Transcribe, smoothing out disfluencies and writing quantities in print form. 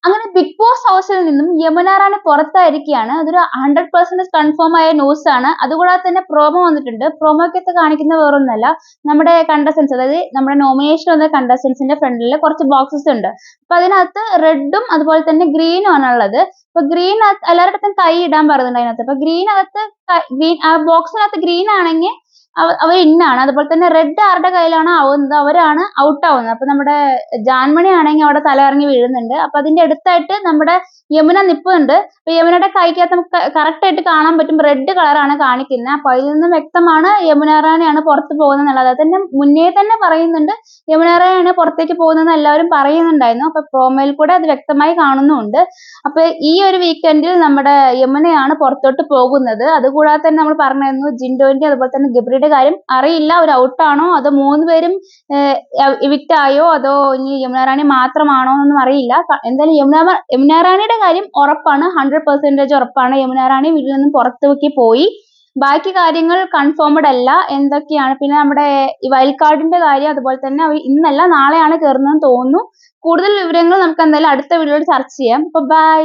അങ്ങനെ big boss ഹൗസിൽ നിന്നും യമുന റാണി പുറത്തായിരിക്കുകയാണ്. അതൊരു 100% കൺഫേം ആയ ന്യൂസ് ആണ്. അതുകൂടാതെ തന്നെ പ്രോമോ വന്നിട്ടുണ്ട്. പ്രോമോക്കകത്ത് കാണിക്കുന്ന വേറൊന്നുമല്ല, നമ്മുടെ കണ്ടസ്റ്റൻസ്, അതായത് നമ്മുടെ നോമിനേഷൻ വന്ന കണ്ടസ്റ്റൻസിന്റെ ഫ്രണ്ടിൽ കുറച്ച് ബോക്സസ് ഉണ്ട്. അപ്പൊ അതിനകത്ത് റെഡും അതുപോലെ തന്നെ ഗ്രീനും ആണുള്ളത്. അപ്പൊ ഗ്രീൻ എല്ലാവരുടെ കൈ ഇടാൻ പറയുന്നുണ്ട് അതിനകത്ത്. അപ്പൊ ആ ബോക്സിനകത്ത് ഗ്രീൻ ആണെങ്കിൽ അവർ ഇന്നാണ്. അതുപോലെ തന്നെ റെഡ് ആരുടെ കയ്യിലാണോ ആവുന്നത് അവരാണ് ഔട്ട് ആവുന്നത്. അപ്പൊ നമ്മുടെ ജാൻമണി ആണെങ്കിൽ അവിടെ തലയിറങ്ങി വീഴുന്നുണ്ട്. അപ്പൊ അതിന്റെ അടുത്തായിട്ട് നമ്മുടെ യമുന നിൽപ്പുണ്ട്. അപ്പൊ യമുനയുടെ കൈക്കകത്ത് നമുക്ക് കറക്റ്റ് ആയിട്ട് കാണാൻ പറ്റും, റെഡ് കളറാണ് കാണിക്കുന്നത്. അപ്പൊ അതിൽ നിന്നും വ്യക്തമാണ് യമുന റാണിയാണ് പുറത്ത് പോകുന്നത് എന്നുള്ളത്. അത് തന്നെ മുന്നേ തന്നെ പറയുന്നുണ്ട് യമുന റാണിയാണ് പുറത്തേക്ക് പോകുന്നതെന്ന് എല്ലാവരും പറയുന്നുണ്ടായിരുന്നു. അപ്പൊ പ്രോമോയിൽ കൂടെ അത് വ്യക്തമായി കാണുന്നുമുണ്ട്. അപ്പൊ ഈ ഒരു വീക്കെൻഡിൽ നമ്മുടെ യമുനയാണ് പുറത്തോട്ട് പോകുന്നത്. അതുകൂടാതെ തന്നെ നമ്മൾ പറഞ്ഞിരുന്നു ജിൻഡോന്റെ അതുപോലെ തന്നെ ഗബ്രിയുടെ കാര്യം. അറിയില്ല അവർ ഔട്ടാണോ അതോ 3 പേരും എവിക്റ്റ് ആയോ അതോ ഇനി യമുന റാണി മാത്രമാണോ എന്നൊന്നും അറിയില്ല. എന്തായാലും യമുന റാണിയുടെ കാര്യം ഉറപ്പാണ്, 100% ഉറപ്പാണ്. യമുന റാണി വീട്ടിൽ നിന്നും പുറത്തേക്ക് പോയി. ബാക്കി കാര്യങ്ങൾ കൺഫേംഡ് അല്ല എന്തൊക്കെയാണ്. പിന്നെ നമ്മുടെ ഈ വൈൽഡ് കാർഡിന്റെ കാര്യം അതുപോലെ തന്നെ അവർ ഇന്നല്ല നാളെയാണ് കയറുന്നതെന്ന് തോന്നുന്നു. കൂടുതൽ വിവരങ്ങൾ നമുക്ക് എന്തായാലും അടുത്ത വീഡിയോയിൽ ചർച്ച ചെയ്യാം. അപ്പൊ ബൈ.